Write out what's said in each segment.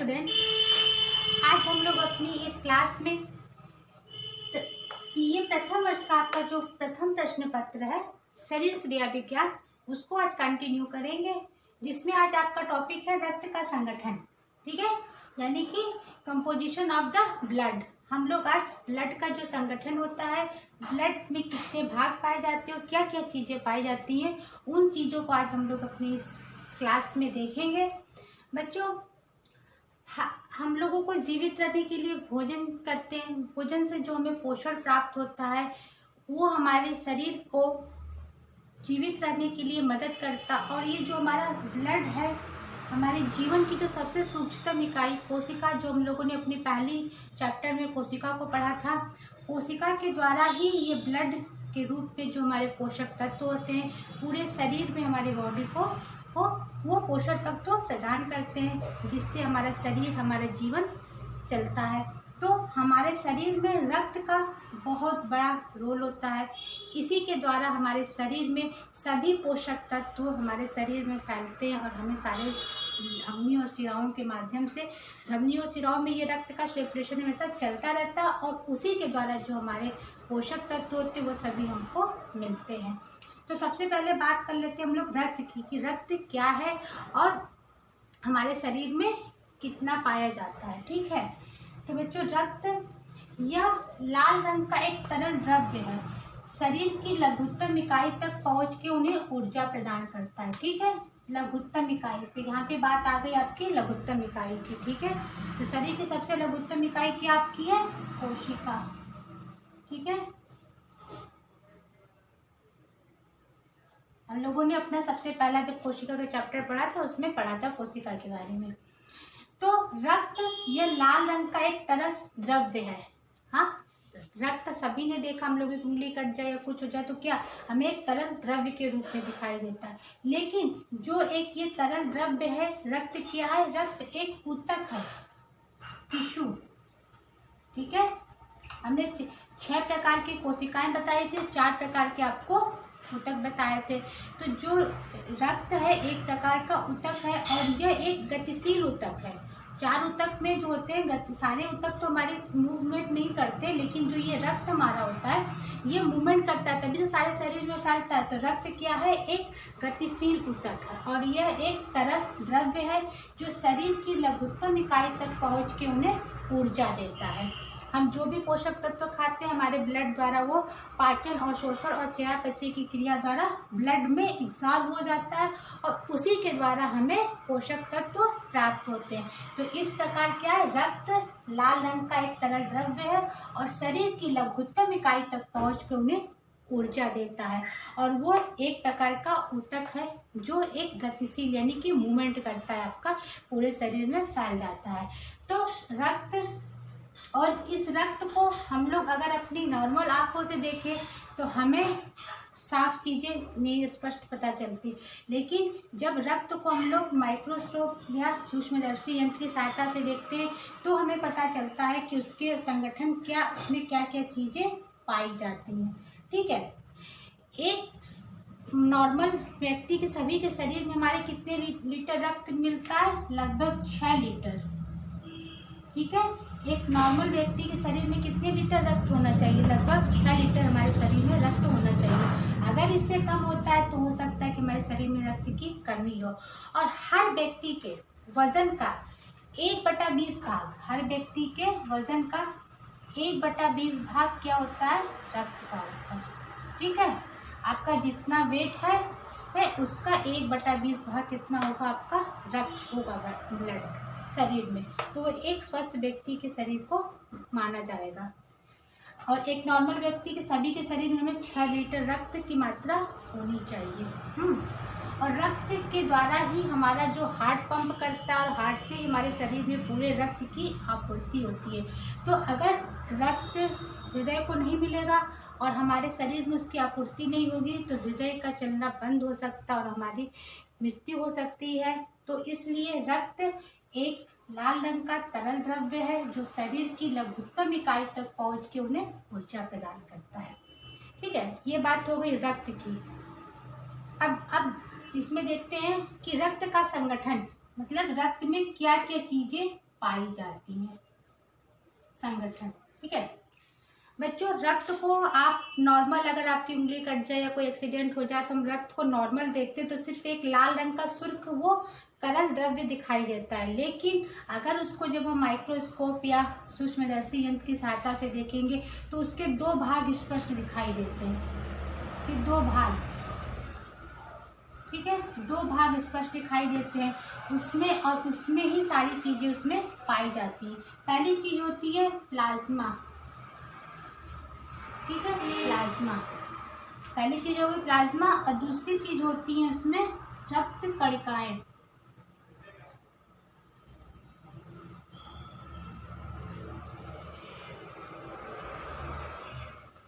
Student, आज हम लोग अपनी इस क्लास में ये प्रथम वर्ष का आपका जो प्रथम प्रश्न पत्र है शरीर क्रिया विज्ञान, उसको आज कंटिन्यू करेंगे, जिसमें आज आपका टॉपिक है रक्त का संगठन। ठीक है, यानी कि कंपोजिशन ऑफ द ब्लड। हम लोग आज ब्लड का जो संगठन होता है, ब्लड में कितने भाग पाए जाते हैं, क्या क्या चीज़ें पाई जाती हैं, उन चीज़ों को आज हम लोग अपनी इस क्लास में देखेंगे। बच्चों, हम लोगों को जीवित रहने के लिए भोजन करते हैं। भोजन से जो हमें पोषण प्राप्त होता है वो हमारे शरीर को जीवित रहने के लिए मदद करता। और ये जो हमारा ब्लड है, हमारे जीवन की जो सबसे सूक्ष्मतम इकाई कोशिका, जो हम लोगों ने अपनी पहली चैप्टर में कोशिका को पढ़ा था, कोशिका के द्वारा ही ये ब्लड के रूप में जो हमारे पोषक तत्व होते हैं पूरे शरीर में हमारे बॉडी को वो पोषक तत्व प्रदान करते हैं, जिससे हमारा शरीर, हमारा जीवन चलता है। तो हमारे शरीर में रक्त का बहुत बड़ा रोल होता है। इसी के द्वारा हमारे शरीर में सभी पोषक तत्व हमारे शरीर में फैलते हैं और हमें सारे धमनियों और शिराओं के माध्यम से, धमनियों और शिराओं में ये रक्त का सर्कुलेशन हमेशा चलता रहता है और उसी के द्वारा जो हमारे पोषक तत्व होते हैं वो सभी हमको मिलते हैं। तो सबसे पहले बात कर लेते हैं हम लोग रक्त की, कि रक्त क्या है और हमारे शरीर में कितना पाया जाता है। ठीक है, तो बच्चों, रक्त यह लाल रंग का एक तरल द्रव्य है, शरीर की लघुत्तम इकाई तक पहुंच के उन्हें ऊर्जा प्रदान करता है। ठीक है, लघुत्तम इकाई पे यहाँ पे बात आ गई आपकी लघुत्तम इकाई की। ठीक है, तो शरीर की सबसे लघुत्तम इकाई क्या आपकी है? कोशिका। ठीक है, हम लोगों ने अपना सबसे पहला जब कोशिका का चैप्टर पढ़ा था उसमें पढ़ा था कोशिका के बारे में। तो रक्त यह लाल रंग का एक तरल द्रव्य है। हाँ, रक्त सभी ने देखा, हम लोग की उंगली कट जाए या कुछ हो जाए तो क्या हमें एक तरल द्रव्य के रूप में दिखाई देता है। लेकिन जो एक ये तरल द्रव्य है, रक्त क्या है? रक्त एक ऊतक है, टिश्यू। ठीक है, हमने 6 प्रकार की कोशिकाएं बताई थी, 4 प्रकार के आपको ऊतक बताए थे। तो जो रक्त है एक प्रकार का ऊतक है और यह एक गतिशील ऊतक है। 4 ऊतक में जो होते हैं, सारे ऊतक तो हमारे मूवमेंट नहीं करते, लेकिन जो ये रक्त हमारा होता है ये मूवमेंट करता है, तभी तो सारे शरीर में फैलता है। तो रक्त क्या है? एक गतिशील ऊतक है और यह एक तरल द्रव्य है जो शरीर की लघुत्तम इकाई तक पहुँच के उन्हें ऊर्जा देता है। हम जो भी पोषक तत्व खाते हैं हमारे ब्लड द्वारा वो पाचन और शोषण और चयापचय की क्रिया द्वारा ब्लड में इग्जॉल्व हो जाता है और उसी के द्वारा हमें पोषक तत्व प्राप्त होते हैं। तो इस प्रकार क्या है? रक्त लाल रंग का एक तरल द्रव्य है और शरीर की लघुत्तम इकाई तक पहुँच के उन्हें ऊर्जा देता है और वो एक प्रकार का ऊतक है जो एक गतिशील यानी कि मूवमेंट करता है, आपका पूरे शरीर में फैल जाता है। तो रक्त, और इस रक्त को हम लोग अगर अपनी नॉर्मल आंखों से देखें तो हमें साफ चीज़ें नहीं स्पष्ट पता चलती, लेकिन जब रक्त को हम लोग माइक्रोस्कोप या सूक्ष्मदर्शी यंत्र की सहायता से देखते हैं तो हमें पता चलता है कि उसके संगठन क्या, उसमें क्या क्या चीज़ें पाई जाती हैं। ठीक है, एक नॉर्मल व्यक्ति के सभी के शरीर में हमारे कितने लीटर रक्त मिलता है? लगभग 6 लीटर। ठीक है, एक नॉर्मल व्यक्ति के शरीर में कितने लीटर रक्त होना चाहिए? लगभग 6 लीटर हमारे शरीर में रक्त होना चाहिए। अगर इससे कम होता है तो हो सकता है कि हमारे शरीर में रक्त की कमी हो। और हर व्यक्ति के वजन का 1/20 भाग, हर व्यक्ति के वजन का 1/20 भाग क्या होता है? रक्त का होता है। ठीक है, आपका जितना वेट है उसका 1/20 भाग कितना होगा? आपका रक्त होगा, ब्लड शरीर में। तो वो एक स्वस्थ व्यक्ति के शरीर को माना जाएगा। और एक नॉर्मल व्यक्ति के सभी के शरीर में हमें 6 लीटर रक्त की मात्रा होनी चाहिए। और रक्त के द्वारा ही हमारा जो हार्ट पंप करता है और हार्ट से ही हमारे शरीर में पूरे रक्त की आपूर्ति होती है। तो अगर रक्त हृदय को नहीं मिलेगा और हमारे शरीर में उसकी आपूर्ति नहीं होगी तो हृदय का चलना बंद हो सकता है और हमारी मृत्यु हो सकती है। तो इसलिए रक्त एक लाल रंग का तरल द्रव्य है जो शरीर की लघुत्तम इकाई तक पहुंच के उन्हें ऊर्जा प्रदान करता है। ठीक है, ये बात हो गई रक्त की। अब इसमें देखते हैं कि रक्त का संगठन, मतलब रक्त में क्या क्या चीजें पाई जाती हैं संगठन। ठीक है बच्चों, रक्त को आप नॉर्मल, अगर आपकी उंगली कट जाए या कोई एक्सीडेंट हो जाए तो हम रक्त को नॉर्मल देखते हैं तो सिर्फ एक लाल रंग का सुर्ख वो तरल द्रव्य दिखाई देता है। लेकिन अगर उसको जब हम माइक्रोस्कोप या सूक्ष्मदर्शी यंत्र की सहायता से देखेंगे तो उसके दो भाग स्पष्ट दिखाई देते हैं कि दो भाग, ठीक है, दो भाग स्पष्ट दिखाई देते हैं उसमें, और उसमें ही सारी चीजें उसमें पाई जाती हैं। पहली चीज होती है प्लाज्मा। ठीक है, प्लाज्मा पहली चीज होगी प्लाज्मा, और दूसरी चीज होती है उसमें रक्त कणिकाएं।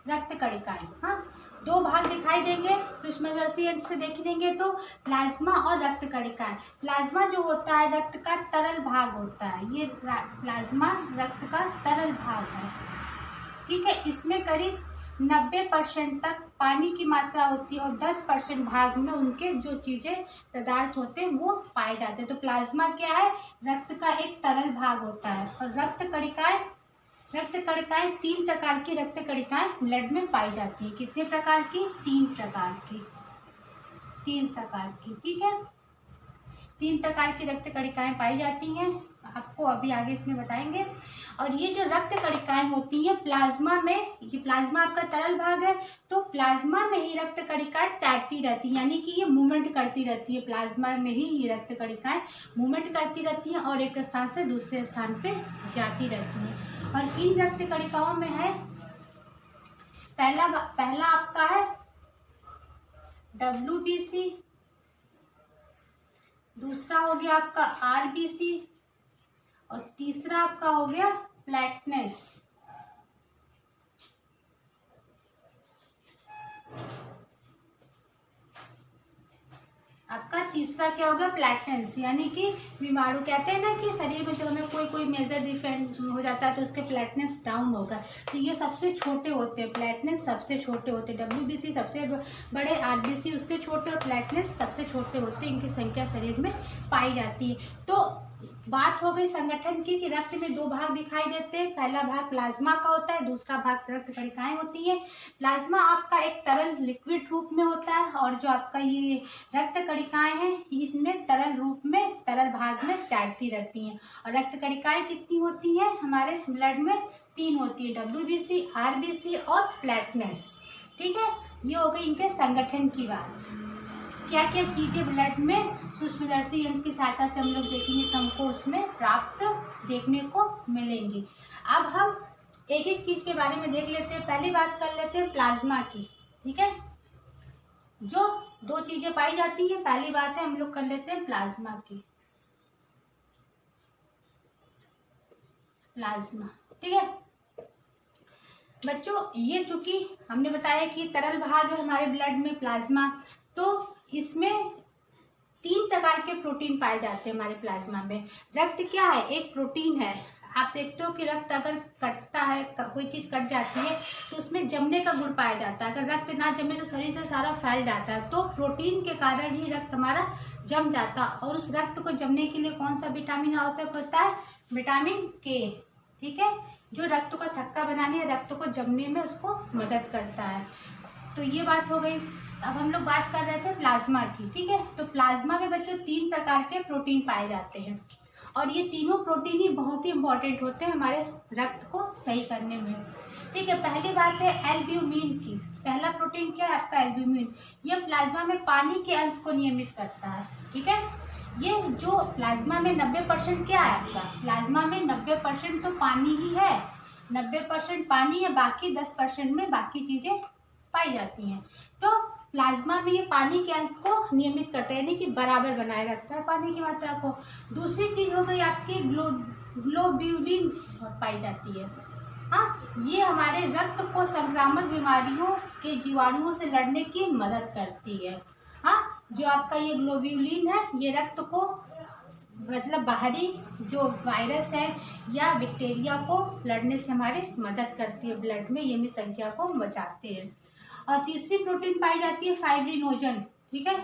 रक्त कणिकाएं, हाँ, दो भाग दिखाई देंगे सूक्ष्मदर्शी यंत्र से देखेंगे तो प्लाज्मा और रक्त कणिकाएं। प्लाज्मा जो होता है रक्त का तरल भाग होता है, ये प्लाज्मा रक्त का तरल भाग है। ठीक है, इसमें करीब 90% तक पानी की मात्रा होती है और 10% भाग में उनके जो चीजें पदार्थ होते हैं वो पाए जाते हैं। तो प्लाज्मा क्या है, रक्त का एक तरल भाग होता है। और रक्त कणिकाएं 3 प्रकार की रक्त कणिकाएं ब्लड में पाई जाती है। कितने प्रकार की? 3 प्रकार की। 3 प्रकार की, ठीक है, 3 प्रकार की रक्त कणिकाएं पाई जाती हैं, आपको अभी आगे इसमें बताएंगे। और ये जो रक्त कणिकाएं होती हैं प्लाज्मा में, ये प्लाज्मा आपका तरल भाग है तो प्लाज्मा में ही रक्त कणिकाएं तैरती रहती हैं, यानी कि ये मूवमेंट करती रहती है। प्लाज्मा में ही ये रक्त कणिकाएं मूवमेंट करती रहती हैं और एक स्थान से दूसरे स्थान पे जाती रहती हैं। और इन रक्त कणिकाओं में है पहला आपका है WBC, दूसरा हो गया आपका RBC और तीसरा आपका हो गया प्लेटनेस। आपका तीसरा क्या होगा? प्लेटनेस, यानी कि बीमारू कहते हैं ना कि शरीर में जब हमें कोई मेजर डिफेक्ट हो जाता है तो उसके प्लेटनेस डाउन होगा, तो ये सबसे छोटे होते हैं, प्लेटनेस सबसे छोटे होते हैं। WBC सबसे बड़े, RBC उससे छोटे और प्लेटनेस सबसे छोटे होते हैं। इनकी संख्या शरीर में पाई जाती है। तो बात हो गई संगठन की कि रक्त में 2 भाग दिखाई देते हैं, पहला भाग प्लाज्मा का होता है, दूसरा भाग रक्त कणिकाएं होती है। प्लाज्मा आपका एक तरल लिक्विड रूप में होता है और जो आपका ये रक्त कणिकाएं हैं इसमें तरल रूप में, तरल भाग में तैरती रहती हैं। और रक्त कणिकाएं कितनी होती हैं हमारे ब्लड में? 3 होती है, WBC, RBC और प्लेटनेस। ठीक है, ये हो गई इनके संगठन की बात। क्या क्या चीजें ब्लड में सूक्ष्मदर्शी यंत्र की सहायता से हम लोग देखेंगे तो हमको उसमें प्राप्त देखने को मिलेंगी। अब हम एक एक चीज के बारे में देख लेते हैं। पहली बात कर लेते हैं प्लाज्मा की। ठीक है, जो 2 चीजें पाई जाती हैं, पहली बात है हम लोग कर लेते हैं प्लाज्मा की। प्लाज्मा, ठीक है बच्चों, ये चूंकि हमने बताया कि तरल भाग है हमारे ब्लड में प्लाज्मा, तो इसमें 3 प्रकार के प्रोटीन पाए जाते हैं हमारे प्लाज्मा में। रक्त क्या है? एक प्रोटीन है। आप देखते हो कि रक्त अगर कटता है, कोई चीज कट जाती है तो उसमें जमने का गुण पाया जाता है। अगर रक्त ना जमे तो शरीर से सारा फैल जाता है, तो प्रोटीन के कारण ही रक्त हमारा जम जाता है। और उस रक्त को जमने के लिए कौन सा विटामिन आवश्यक होता है? Vitamin K। ठीक है, जो रक्त का थक्का बनाने या रक्त को जमने में उसको मदद करता है। तो ये बात हो गई। अब हम लोग बात कर रहे थे प्लाज्मा की। ठीक है, तो प्लाज्मा में बच्चों 3 प्रकार के प्रोटीन पाए जाते हैं और ये तीनों प्रोटीन ही बहुत ही इंपॉर्टेंट होते हैं हमारे रक्त को सही करने में। ठीक है, पहली बात है एल्ब्यूमिन की। पहला प्रोटीन क्या है आपका? एल्ब्यूमिन। ये प्लाज्मा में पानी के अंश को नियमित करता है। ठीक है, ये जो प्लाज्मा में 90% क्या है आपका? प्लाज्मा में 90% तो पानी ही है, 90% पानी है, बाकी 10% में बाकी चीजें पाई जाती हैं। तो प्लाज्मा में ये पानी के अंश को नियमित करता है, यानी कि बराबर बनाए रखता है पानी की मात्रा को। दूसरी चीज हो गई आपकी ग्लोब्यूलिन पाई जाती है। हाँ, ये हमारे रक्त को संक्रामक बीमारियों के जीवाणुओं से लड़ने की मदद करती है। हाँ, जो आपका ये ग्लोब्यूलिन है ये रक्त को, मतलब बाहरी जो वायरस है या बैक्टीरिया को लड़ने से हमारे मदद करती है, ब्लड में ये संख्या को बचाते हैं। और तीसरी प्रोटीन पाई जाती है फाइब्रिनोजन। ठीक है,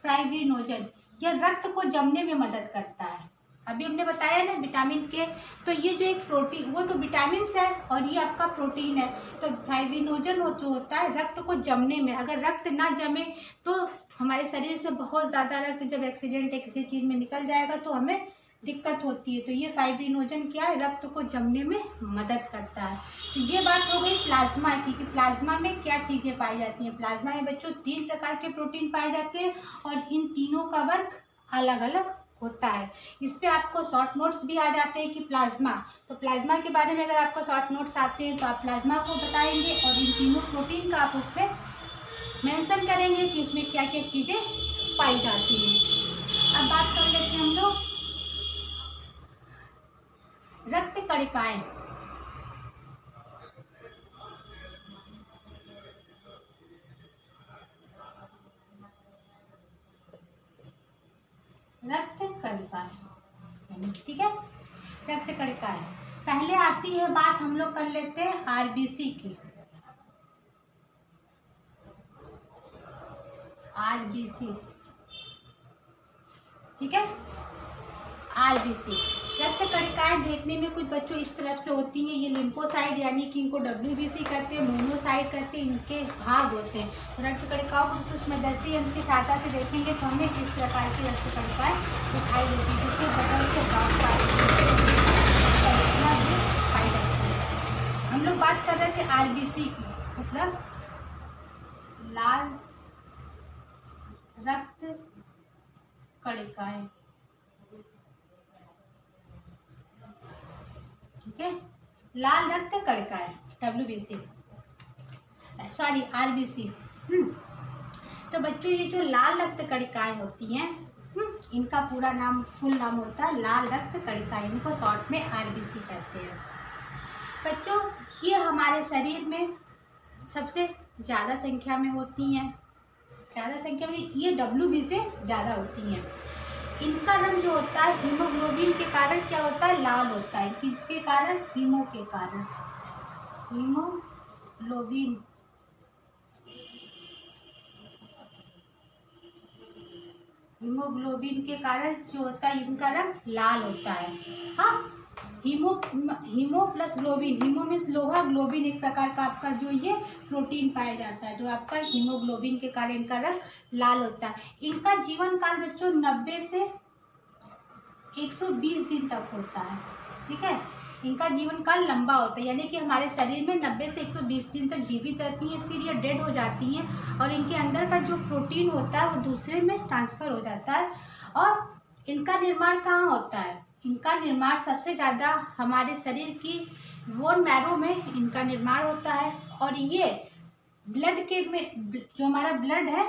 फाइब्रिनोजन, यह रक्त को जमने में मदद करता है। अभी हमने बताया ना विटामिन के, तो ये जो एक प्रोटीन, वो तो विटामिन है और ये आपका प्रोटीन है। तो फाइब्रिनोजन जो होता है रक्त को जमने में, अगर रक्त ना जमे तो हमारे शरीर से बहुत ज़्यादा रक्त जब एक्सीडेंट या किसी चीज़ में निकल जाएगा तो हमें दिक्कत होती है। तो ये फाइब्रिनोजन क्या है, रक्त को जमने में मदद करता है। तो ये बात हो गई प्लाज्मा की, कि प्लाज्मा में क्या चीज़ें पाई जाती हैं। प्लाज्मा में बच्चों 3 प्रकार के प्रोटीन पाए जाते हैं और इन तीनों का वर्क अलग अलग होता है। इस पे आपको शॉर्ट नोट्स भी आ जाते हैं कि प्लाज्मा, तो प्लाज्मा के बारे में अगर आपको शॉर्ट नोट्स आते हैं तो आप प्लाज्मा को बताएंगे और इन तीनों प्रोटीन का आप उस पर मेंशन करेंगे कि इसमें क्या क्या चीज़ें पाई जाती हैं। अब बात कर लेते हैं हम लोग रक्त कणिकाएं। रक्त कणिकाएं, ठीक है, रक्त कणिकाएं। पहले आती है बात, हम लोग कर लेते हैं आरबीसी की। आरबीसी, ठीक है, आरबीसी रक्त कणिकाएं देखने में कुछ बच्चों इस तरफ से होती हैं। ये लिम्फोसाइट यानी कि इनको डब्ल्यूबीसी कहते हैं, मोनोसाइट कहते हैं, इनके भाग होते हैं। तो रक्त कणिकाओं को सूक्ष्मदर्शी यंत्र की सहायता से देखेंगे तो हमें किस प्रकार की रक्त कणिकाएं दिखाई देती है, जिसके बगल से पाई जाती है। हम लोग बात कर रहे थे आरबीसी की, मतलब लाल रक्त कणिकाएं, ठीक है, लाल रक्त कणिकाएं, डब्ल्यूबीसी, सॉरी आरबीसी। तो बच्चों ये जो लाल रक्त कणिकाएं होती हैं, इनका पूरा नाम, फुल नाम होता है लाल रक्त कणिकाएं, इनको शॉर्ट में आरबीसी कहते हैं। बच्चों ये हमारे शरीर में सबसे ज़्यादा संख्या में होती हैं, ज़्यादा संख्या में ये डब्ल्यूबी से ज़्यादा होती हैं। इनका रंग जो होता है हीमोग्लोबिन के कारण क्या होता है, लाल होता है। किसके कारण, हीमो के कारण, हीमोग्लोबिन, हीमोग्लोबिन के कारण जो होता है इनका रंग लाल होता है। हाँ, haemo plus globin, haemo means लोहा, ग्लोबिन एक प्रकार का आपका जो ये प्रोटीन पाया जाता है, तो आपका हीमोग्लोबिन के कारण इनका रंग लाल होता है। इनका जीवन काल बच्चों 90 से 120 दिन तक होता है, ठीक है, इनका जीवन काल लंबा होता है, यानी कि हमारे शरीर में 90 से 120 दिन तक जीवित रहती हैं, फिर ये डेड हो जाती हैं और इनके अंदर का जो प्रोटीन होता है वो दूसरे में ट्रांसफ़र हो जाता है। और इनका निर्माण कहाँ होता है, इनका निर्माण सबसे ज़्यादा हमारे शरीर की बोन मैरो में इनका निर्माण होता है। और ये ब्लड के में, जो हमारा ब्लड है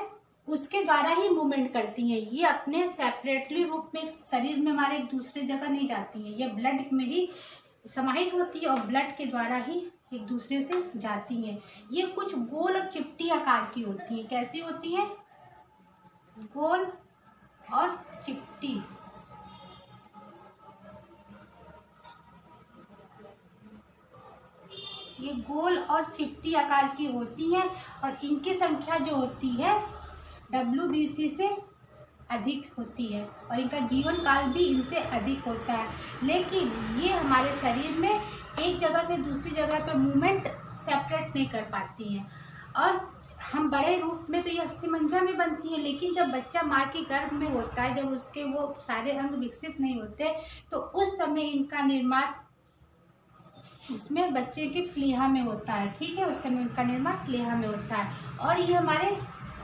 उसके द्वारा ही मूवमेंट करती हैं, ये अपने सेपरेटली रूप में शरीर में हमारे एक दूसरे जगह नहीं जाती हैं, ये ब्लड में ही समाहित होती है और ब्लड के द्वारा ही एक दूसरे से जाती हैं। ये कुछ गोल और चिपटी आकार की होती हैं। कैसी होती हैं, गोल और चिपटी, ये गोल और चिपटी आकार की होती हैं और इनकी संख्या जो होती है डब्ल्यूबीसी से अधिक होती है और इनका जीवन काल भी इनसे अधिक होता है। लेकिन ये हमारे शरीर में एक जगह से दूसरी जगह पे मूवमेंट सेपरेट नहीं कर पाती हैं। और हम बड़े रूप में तो ये अस्थिमज्जा में बनती है, लेकिन जब बच्चा माँ के गर्भ में होता है, जब उसके वो सारे अंग विकसित नहीं होते, तो उस समय इनका निर्माण उसमें बच्चे के प्लीहा में होता है, ठीक है, उस समय उनका निर्माण प्लीहा में होता है। और ये हमारे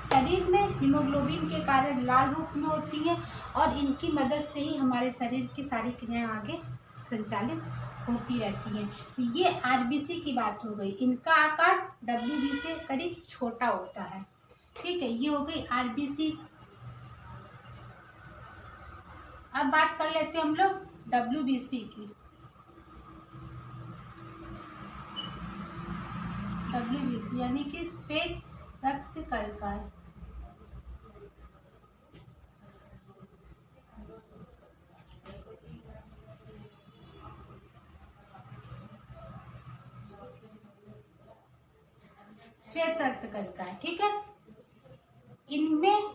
शरीर में हीमोग्लोबिन के कारण लाल रूप में होती हैं और इनकी मदद से ही हमारे शरीर की सारी क्रियाएं आगे संचालित होती रहती हैं। तो ये आरबीसी की बात हो गई, इनका आकार डब्ल्यूबी से करीब छोटा होता है, ठीक है, ये हो गई आरबीसी। अब बात कर लेते हैं हम लोग डब्ल्यूबीसी की। डब्ल्यूबीसी यानी कि श्वेत रक्त कणिकाएं, श्वेत रक्त कणिकाएं, ठीक है, इनमें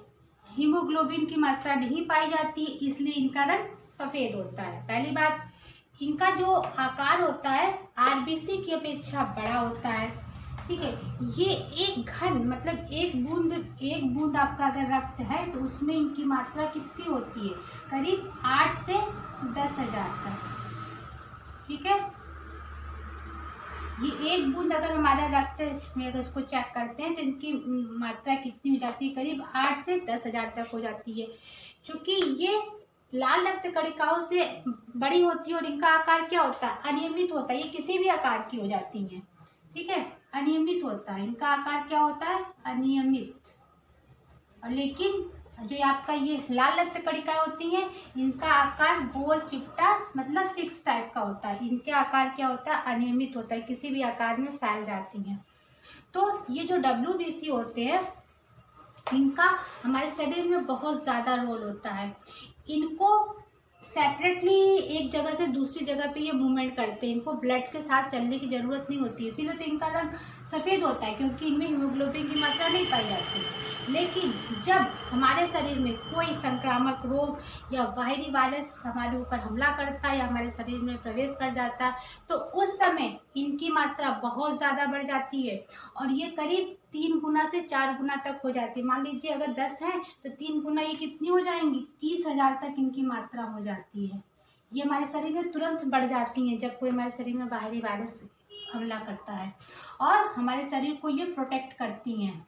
हीमोग्लोबिन की मात्रा नहीं पाई जाती, इसलिए इनका रंग सफ़ेद होता है। पहली बात, इनका जो आकार होता है आरबीसी की अपेक्षा बड़ा होता है, ठीक है। ये एक घन मतलब एक बूंद आपका अगर रक्त है तो उसमें इनकी मात्रा कितनी होती है, करीब 8 से 10,000 तक, ठीक है। ये एक बूंद अगर हमारा रक्त में अगर उसको चेक करते हैं तो इनकी मात्रा कितनी हो जाती है, करीब 8 से 10,000 तक हो जाती है। क्योंकि ये लाल रक्त कणिकाओं से बड़ी होती है और इनका आकार क्या होता है, अनियमित होता है। ये किसी भी आकार की हो जाती हैं, ठीक है, अनियमित होता है इनका आकार, क्या होता है, अनियमित। और लेकिन जो आपका ये लाल रक्त कणिकाएं होती हैं इनका आकार गोल चिपटा मतलब फिक्स टाइप का होता है। इनके आकार क्या होता है, अनियमित होता है, किसी भी आकार में फैल जाती हैं। तो ये जो WBC होते हैं इनका हमारे शरीर में बहुत ज़्यादा रोल होता है। इनको सेपरेटली एक जगह से दूसरी जगह पे ये मूवमेंट करते हैं, इनको ब्लड के साथ चलने की ज़रूरत नहीं होती, इसीलिए तो इनका रंग सफ़ेद होता है, क्योंकि इनमें हीमोग्लोबिन की मात्रा नहीं पाई जाती। लेकिन जब हमारे शरीर में कोई संक्रामक रोग या बाहरी वायरस हमारे ऊपर हमला करता है या हमारे शरीर में प्रवेश कर जाता है तो उस समय इनकी मात्रा बहुत ज़्यादा बढ़ जाती है और ये करीब 3 गुना से 4 गुना तक हो जाती है। मान लीजिए अगर 10 हैं तो 3 गुना ये कितनी हो जाएंगी, 30,000 तक इनकी मात्रा हो जाती है। ये हमारे शरीर में तुरंत बढ़ जाती हैं जब कोई हमारे शरीर में बाहरी वायरस हमला करता है और हमारे शरीर को ये प्रोटेक्ट करती हैं।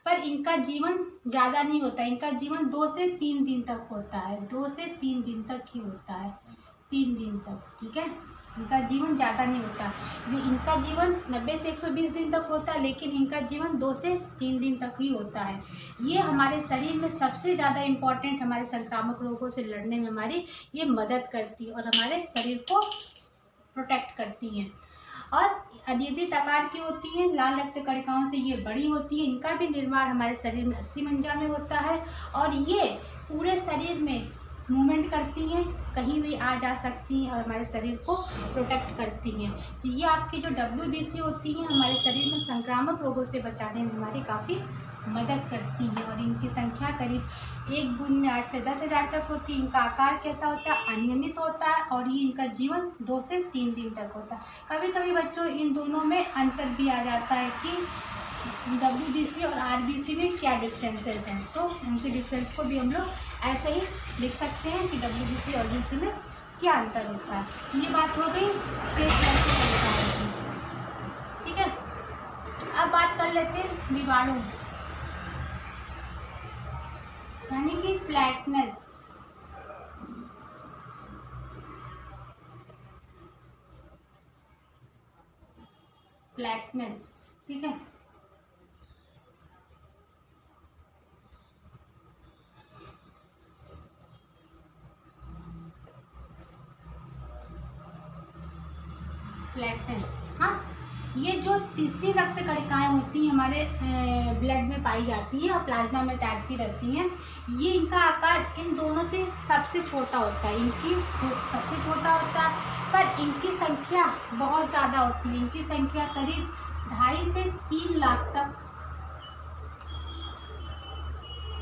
पर इनका जीवन ज़्यादा नहीं होता, इनका जीवन 2 से 3 दिन तक होता है, 2 से 3 दिन तक ही होता है, 3 दिन तक, ठीक है। इनका जीवन ज़्यादा नहीं होता, इनका जीवन 90 से 120 दिन तक होता है, लेकिन इनका जीवन 2 से 3 दिन तक ही होता है। ये हमारे शरीर में सबसे ज़्यादा इम्पॉर्टेंट, हमारे संक्रामक रोगों से लड़ने में हमारी ये मदद करती है और हमारे शरीर को प्रोटेक्ट करती हैं। और अनियमित आकार की होती हैं, लाल रक्त कणिकाओं से ये बड़ी होती है। इनका भी निर्माण हमारे शरीर में अस्थिमज्जा में होता है और ये पूरे शरीर में मूवमेंट करती हैं, कहीं भी आ जा सकती हैं और हमारे शरीर को प्रोटेक्ट करती हैं। तो ये आपकी जो WBC होती हैं हमारे शरीर में संक्रामक रोगों से बचाने में हमारी काफ़ी मदद करती हैं और इनकी संख्या करीब एक बूंद में 8 से 10,000 तक होती है। इनका आकार कैसा होता है, अनियमित होता है और ये इनका जीवन 2 से 3 दिन तक होता है। कभी कभी बच्चों इन दोनों में अंतर भी आ जाता है कि WBC और RBC में क्या डिफरेंसेस हैं, तो उनके डिफरेंस को भी हम लोग ऐसे ही लिख सकते हैं कि WBC और RBC में क्या अंतर होता है। ये बात हो गई स्पेस की, ठीक है। अब बात कर लेते हैं विवाणु यानी कि फ्लैटनेस। फ्लैटनेस, ठीक है। फ्लैटनेस, हाँ, ये जो तीसरी रक्त कणिकाएं होती हैं हमारे ब्लड में पाई जाती हैं और प्लाज्मा में तैरती रहती हैं। ये इनका आकार इन दोनों से सबसे छोटा होता है, इनकी सबसे छोटा होता है, पर इनकी संख्या बहुत ज़्यादा होती है। इनकी संख्या करीब 2.5 से 3 लाख तक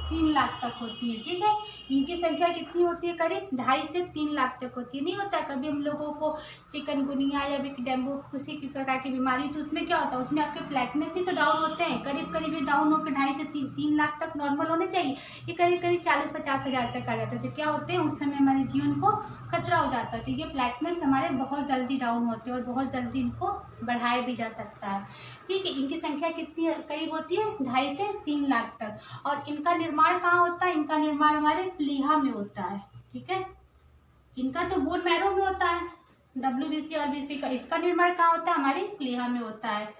3 लाख तक होती है, ठीक है। इनकी संख्या कितनी होती है, करीब 2.5 से 3 लाख तक होती है। नहीं होता कभी हम लोगों को चिकनगुनिया या डेंगू किसी प्रकार की बीमारी, तो उसमें क्या होता है, उसमें आपके प्लेटलेट्स ही तो डाउन होते हैं, करीब करीब ये डाउन होकर 2.5 से 3 लाख तक नॉर्मल होने चाहिए। ये करीब करीब 40-50 हज़ार तक आ जाता है। तो क्या होते हैं, उस समय हमारे जीवन को खतरा हो जाता है। तो ये प्लेटलेट्स हमारे बहुत जल्दी डाउन होते हैं और बहुत जल्दी इनको बढ़ाया भी जा सकता है, ठीक है। इनकी संख्या कितनी करीब होती है, 2.5 से 3 लाख तक। और इनका निर्माण कहाँ होता है, इनका निर्माण हमारे प्लीहा में होता है, ठीक है। इनका तो बोन मैरो में होता है, WBC और RBC का, इसका निर्माण कहाँ होता है, हमारी प्लीहा में होता है।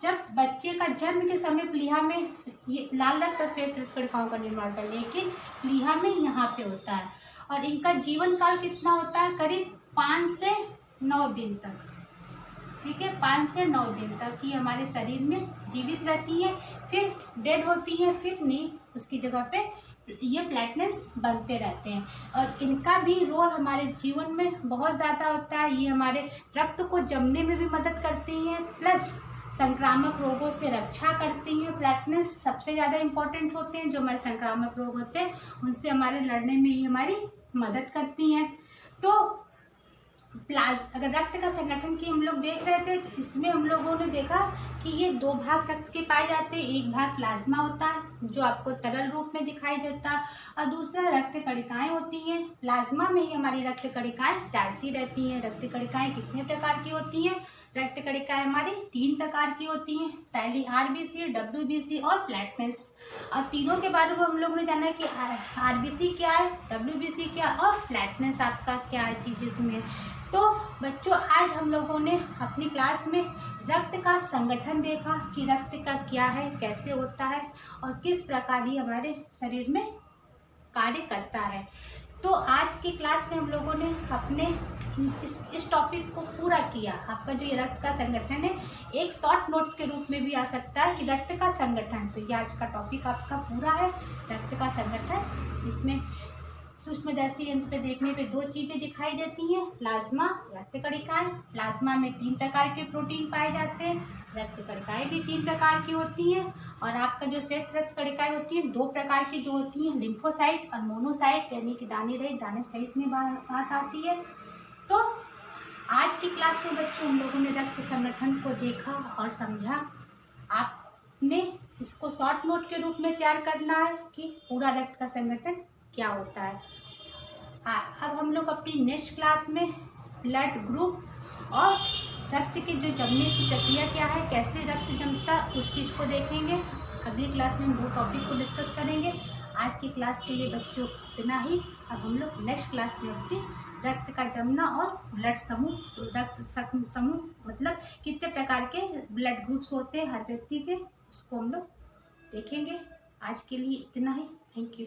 जब बच्चे का जन्म के समय प्लीहा में ये लाल रक्त और श्वेत रक्त कणिकाओं का निर्माण होता है, लेकिन प्लीहा में यहाँ पे होता है। और इनका जीवन काल कितना होता है, करीब 5 से 9 दिन तक, ठीक है। 5 से 9 दिन तक ये हमारे शरीर में जीवित रहती हैं, फिर डेड होती हैं, फिर नहीं उसकी जगह पे ये प्लेटलेट्स बनते रहते हैं। और इनका भी रोल हमारे जीवन में बहुत ज़्यादा होता है। ये हमारे रक्त को जमने में भी मदद करती हैं, प्लस संक्रामक रोगों से रक्षा करती हैं। प्लेटलेट्स सबसे ज़्यादा इम्पोर्टेंट होते हैं, जो हमारे संक्रामक रोग होते हैं उनसे हमारे लड़ने में ही हमारी मदद करती हैं। तो अगर रक्त का संगठन की हम लोग देख रहे थे तो इसमें हम लोगों ने देखा कि ये दो भाग रक्त के पाए जाते हैं। एक भाग प्लाज्मा होता है जो आपको तरल रूप में दिखाई देता है, और दूसरा रक्त कणिकाएं होती हैं। प्लाज्मा में ही हमारी रक्त कणिकाएं तैरती रहती हैं। रक्त कणिकाएं कितने प्रकार की होती हैं? रक्त कणिकाएं हमारी 3 प्रकार की होती हैं। पहली आरबीसी, डब्ल्यूबीसी और प्लेटलेट्स। और तीनों के बारे में हम लोगों ने जाना कि आरबीसी क्या है, डब्ल्यूबीसी क्या और प्लेटलेट्स आपका क्या है चीज़ इसमें। तो बच्चों, आज हम लोगों ने अपनी क्लास में रक्त का संगठन देखा कि रक्त का क्या है, कैसे होता है और किस प्रकार ही हमारे शरीर में कार्य करता है। तो आज की क्लास में हम लोगों ने अपने इस टॉपिक को पूरा किया। आपका जो ये रक्त का संगठन है एक शॉर्ट नोट्स के रूप में भी आ सकता है कि रक्त का संगठन। तो ये आज का टॉपिक आपका पूरा है, रक्त का संगठन। इसमें सूक्ष्मदर्शी यंत्र पे देखने पे 2 चीज़ें दिखाई देती हैं, प्लाज्मा, रक्त कणिकाएं। प्लाज्मा में 3 प्रकार के प्रोटीन पाए जाते हैं, रक्त कणिकाएं भी 3 प्रकार की होती हैं। और आपका जो श्वेत रक्त कणिकाएं होती हैं 2 प्रकार की जो होती हैं, लिम्फोसाइट और मोनोसाइट, यानी कि दाने रहित दाने सहित में बात आती है। तो आज की क्लास में बच्चों हम लोगों ने रक्त संगठन को देखा और समझा। आपने इसको शॉर्ट नोट के रूप में तैयार करना है कि पूरा रक्त का संगठन क्या होता है। अब हम लोग अपनी नेक्स्ट क्लास में ब्लड ग्रुप और रक्त के जो जमने की प्रक्रिया क्या है, कैसे रक्त जमता है, उस चीज़ को देखेंगे। अगली क्लास में हम 2 टॉपिक को डिस्कस करेंगे। आज की क्लास के लिए बच्चों इतना ही। अब हम लोग नेक्स्ट क्लास में अपनी रक्त का जमना और ब्लड समूह, रक्त समूह मतलब कितने प्रकार के ब्लड ग्रुप्स होते हैं हर व्यक्ति के, उसको हम लोग देखेंगे। आज के लिए इतना ही। Thank you.